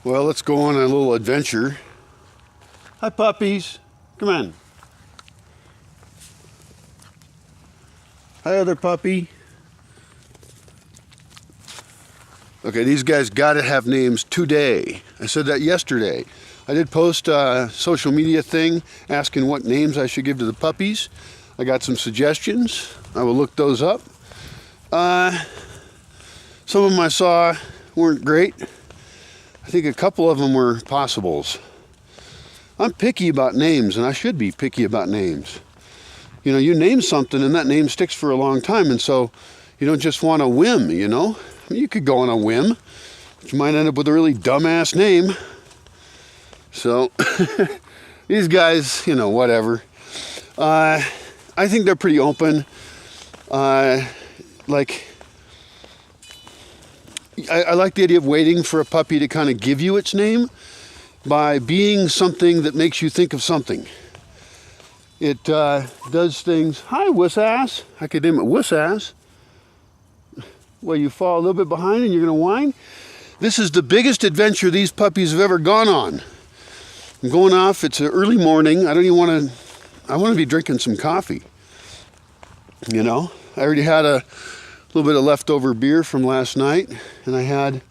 Well, let's go on a little adventure. Hi, puppies. Come on. Hi, other puppy. Okay, these guys gotta have names today. I said that yesterday. I did post a social media thing asking what names I should give to the puppies. I got some suggestions. I will look those up. Some of them I saw weren't great. I think a couple of them were possibles. I'm picky about names, and I should be picky about names. You know, you name something and that name sticks for a long time, and so you don't just want a whim, you know? I mean, you could go on a whim, but you might end up with a really dumbass name. So, these guys, you know, whatever. I think they're pretty open. I like the idea of waiting for a puppy to kind of give you its name by being something that makes you think of something. It does things. Hi, wuss ass. I could name it wuss ass. Well, you fall a little bit behind and you're going to whine. This is the biggest adventure these puppies have ever gone on. I'm going off. It's an early morning. I don't even want to. I want to be drinking some coffee. You know, I already had a little bit of leftover beer from last night, and I had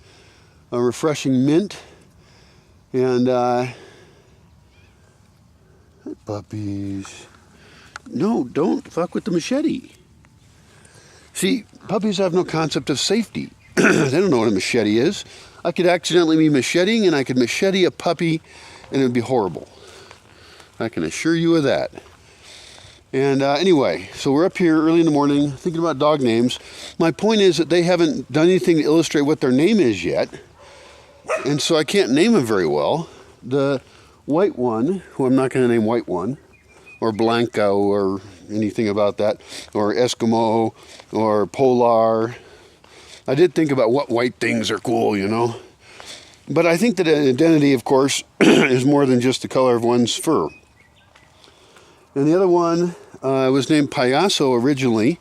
a refreshing mint. And puppies. No, don't fuck with the machete. See, puppies have no concept of safety. They don't know what a machete is. I could accidentally be macheting, and I could machete a puppy, and it would be horrible. I can assure you of that. And anyway, so we're up here early in the morning thinking about dog names. My point is that they haven't done anything to illustrate what their name is yet. And so I can't name them very well. The white one, who I'm not going to name White One, or Blanco, or anything about that, or Eskimo, or Polar. I did think about what white things are cool, you know. But I think that an identity, of course, is more than just the color of one's fur. And the other one was named Payaso originally.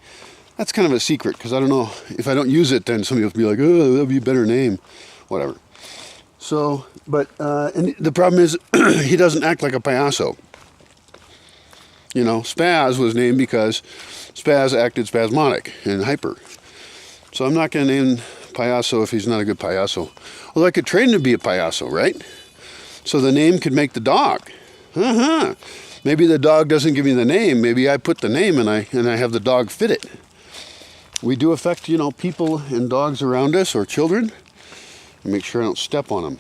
That's kind of a secret, because I don't know, if I don't use it, then somebody will be like, oh, that would be a better name. Whatever. So, but, and the problem is, he doesn't act like a payaso. You know, Spaz was named because Spaz acted spasmodic and hyper. So I'm not going to name Payaso if he's not a good payaso. Although I could train him to be a payaso, right? So the name could make the dog. Maybe the dog doesn't give me the name. Maybe I put the name and I have the dog fit it. We do affect, you know, people and dogs around us or children. Make sure I don't step on them.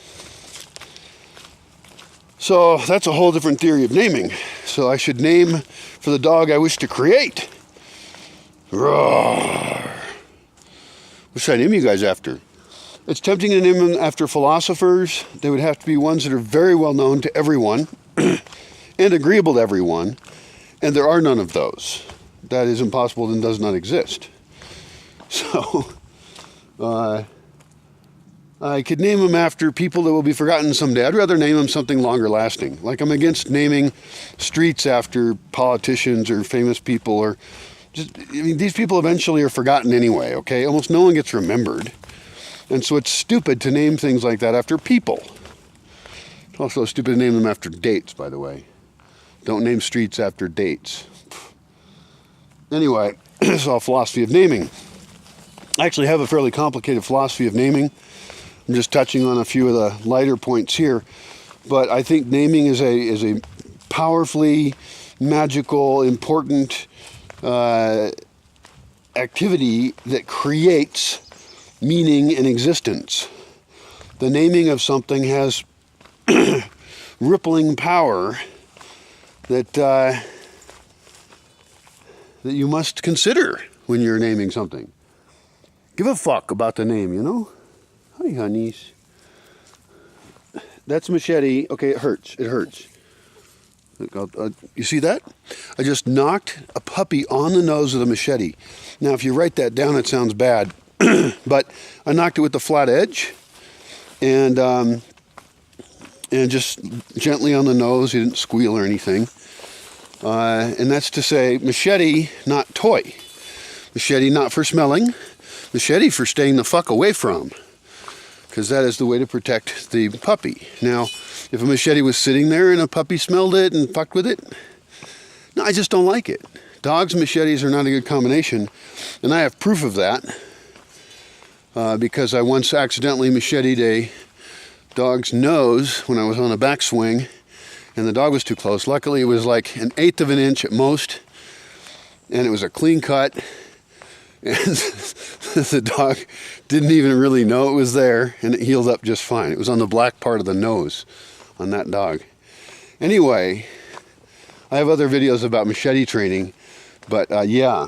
So that's a whole different theory of naming. So I should name for the dog I wish to create. Roar. What should I name you guys after? It's tempting to name them after philosophers. They would have to be ones that are very well known to everyone and agreeable to everyone. And there are none of those. That is impossible and does not exist. So, I could name them after people that will be forgotten someday. I'd rather name them something longer lasting. Like I'm against naming streets after politicians or famous people or just, I mean, these people eventually are forgotten anyway, okay? Almost no one gets remembered. And so it's stupid to name things like that after people. It's also stupid to name them after dates, by the way. Don't name streets after dates. Anyway, this is all philosophy of naming. I actually have a fairly complicated philosophy of naming. I'm just touching on a few of the lighter points here, but I think naming is a powerfully magical, important activity that creates meaning and existence. The naming of something has rippling power that you must consider when you're naming something. Give a fuck about the name, you know? Hi, honeys. That's machete. Okay, it hurts. It hurts. You see that? I just knocked a puppy on the nose with a machete. Now, if you write that down, it sounds bad. But I knocked it with the flat edge. And just gently on the nose. He didn't squeal or anything. And that's to say, machete, not toy. Machete not for smelling. Machete for staying the fuck away from. because that is the way to protect the puppy. Now, if a machete was sitting there and a puppy smelled it and fucked with it, no, I just don't like it. Dogs and machetes are not a good combination, and I have proof of that because I once accidentally macheted a dog's nose when I was on a backswing, and the dog was too close. Luckily, it was like 1/8 of an inch at most, and it was a clean cut, and the dog didn't even really know it was there, and it healed up just fine. It was on the black part of the nose on that dog. Anyway, I have other videos about machete training, but yeah,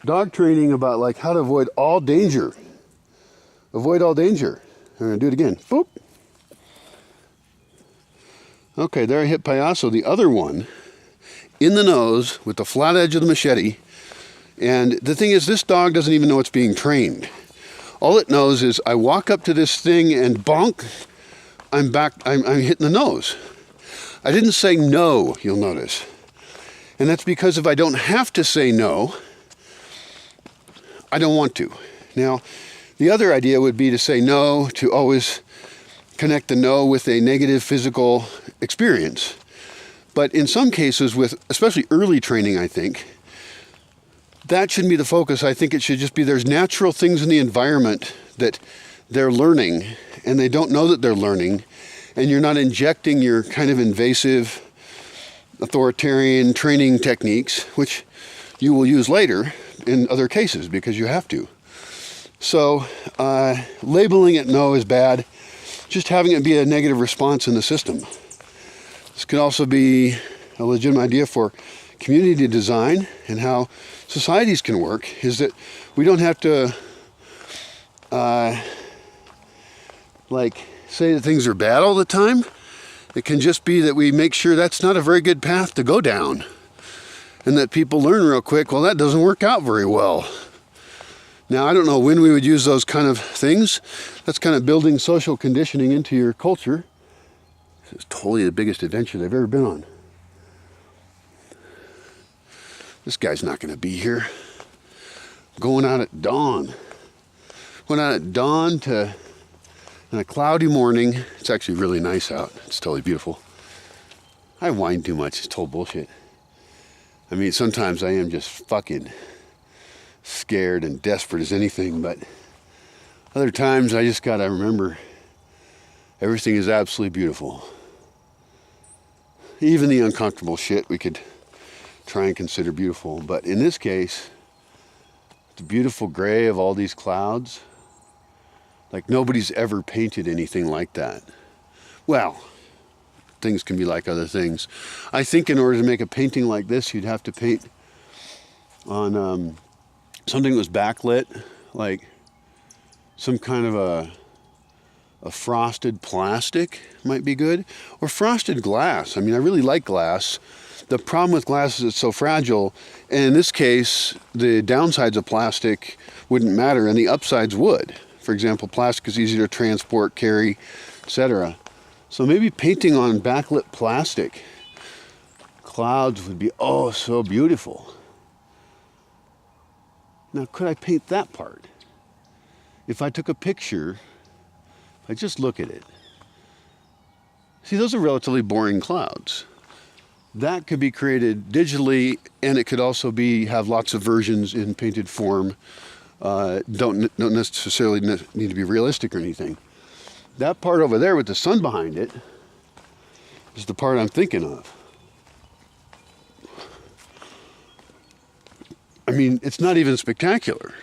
dog training about like how to avoid all danger. Avoid all danger. I'm going to do it again. Boop. Okay, there I hit Payaso, the other one, in the nose with the flat edge of the machete. And the thing is, this dog doesn't even know it's being trained. All it knows is I walk up to this thing and bonk, I'm back, I'm hitting the nose. I didn't say no, you'll notice. And that's because if I don't have to say no, I don't want to. Now, the other idea would be to say no, to always connect the no with a negative physical experience. But in some cases, with especially early training, I think, that shouldn't be the focus. I think it should just be there's natural things in the environment that they're learning, and they don't know that they're learning, and you're not injecting your kind of invasive, authoritarian training techniques, which you will use later in other cases because you have to. So labeling it no is bad. Just having it be a negative response in the system. This could also be a legitimate idea for community design and how societies can work, is that we don't have to like say that things are bad all the time. It can just be that we make sure that's not a very good path to go down, and that people learn real quick, well, that doesn't work out very well. Now, I don't know when we would use those kind of things. That's kind of building social conditioning into your culture. This is totally the biggest adventure they've ever been on. This guy's not going to be here. Going out at dawn. Went out at dawn to on a cloudy morning. It's actually really nice out. It's totally beautiful. I whine too much. It's total bullshit. I mean, sometimes I am just fucking scared and desperate as anything, but other times I just gotta remember everything is absolutely beautiful. Even the uncomfortable shit we could try and consider beautiful, but in this case, the beautiful gray of all these clouds, like nobody's ever painted anything like that. Well, things can be like other things. I think in order to make a painting like this, you'd have to paint on something that was backlit, like some kind of a frosted plastic might be good, or frosted glass. I mean, I really like glass. The problem with glass is it's so fragile, and in this case, the downsides of plastic wouldn't matter, and the upsides would. For example, plastic is easier to transport, carry, etc. So maybe painting on backlit plastic clouds would be, oh, so beautiful. Now, could I paint that part? If I took a picture, if I just look at it. See, those are relatively boring clouds. That could be created digitally, and it could also have lots of versions in painted form. Don't necessarily need to be realistic or anything. That part over there with the sun behind it is the part I'm thinking of. I mean, it's not even spectacular.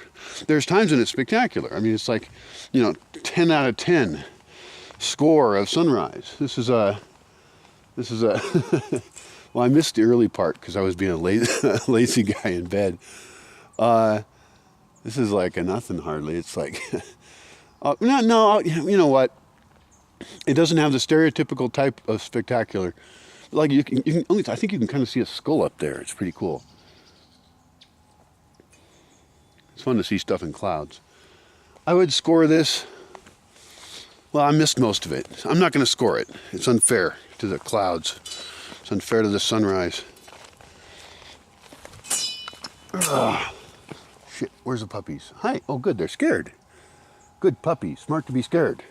There's times when it's spectacular. I mean, it's like, 10 out of 10 score of sunrise. This is a, well, I missed the early part because I was being a lazy guy in bed. This is like a nothing hardly. It's like, no, you know what? It doesn't have the stereotypical type of spectacular. Like you can only, I think you can kind of see a skull up there. It's pretty cool. It's fun to see stuff in clouds. I would score this. Well, I missed most of it. I'm not going to score it. It's unfair to the clouds. It's unfair to the sunrise. Ugh. Shit, where's the puppies? Hi. Oh, good. They're scared. Good puppy. Smart to be scared.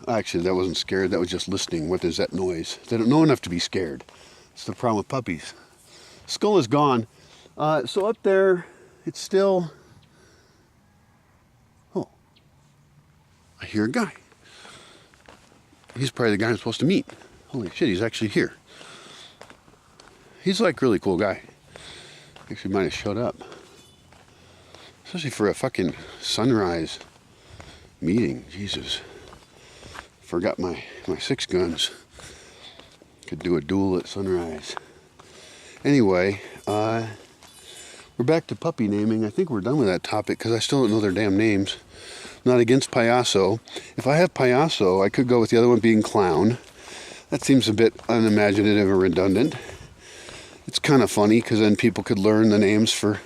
Actually, that wasn't scared. That was just listening. What is that noise? They don't know enough to be scared. It's the problem with puppies. Skull is gone. So up there, it's still... Oh. I hear a guy. He's probably the guy I'm supposed to meet. Holy shit, he's actually here. He's like a really cool guy. Actually might have showed up. Especially for a fucking sunrise meeting. Jesus. Forgot my 6 guns. Could do a duel at sunrise. Anyway, we're back to puppy naming. I think we're done with that topic because I still don't know their damn names. Not against Payaso. If I have Payaso, I could go with the other one being Clown. That seems a bit unimaginative and redundant. It's kind of funny because then people could learn the names for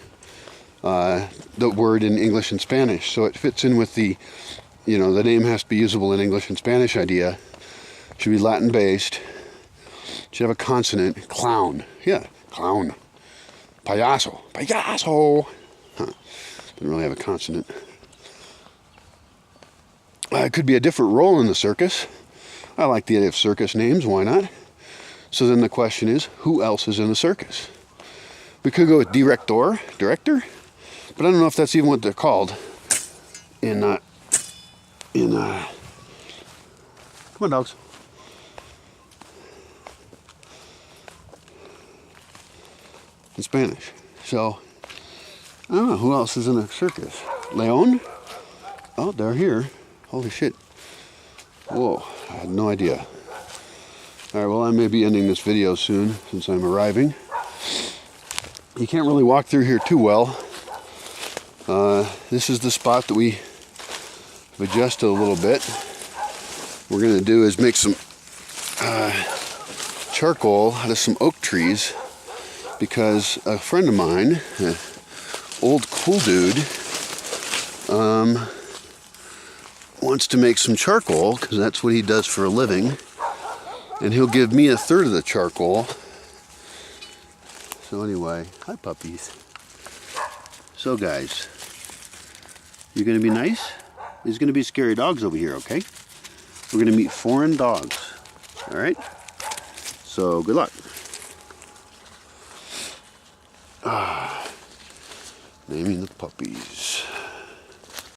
the word in English and Spanish. So it fits in with the, you know, the name has to be usable in English and Spanish idea. Should be Latin based. Should have a consonant. Clown. Yeah, clown. Payaso. Payaso. Huh. Doesn't really have a consonant. It could be a different role in the circus. I like the idea of circus names. Why not? So then the question is, who else is in the circus? We could go with director, but I don't know if that's even what they're called in come on, dogs. In Spanish. So, I don't know who else is in the circus. Leon? Oh, they're here. Holy shit. Whoa, I had no idea. Alright, well, I may be ending this video soon since I'm arriving. You can't really walk through here too well. This is the spot that we have adjusted a little bit. What we're going to do is make some charcoal out of some oak trees because a friend of mine, an old cool dude, wants to make some charcoal because that's what he does for a living. And he'll give me 1/3 of the charcoal. So anyway, hi puppies. So guys, you're going to be nice? There's going to be scary dogs over here, okay? We're going to meet foreign dogs. Alright? So good luck. Naming the puppies.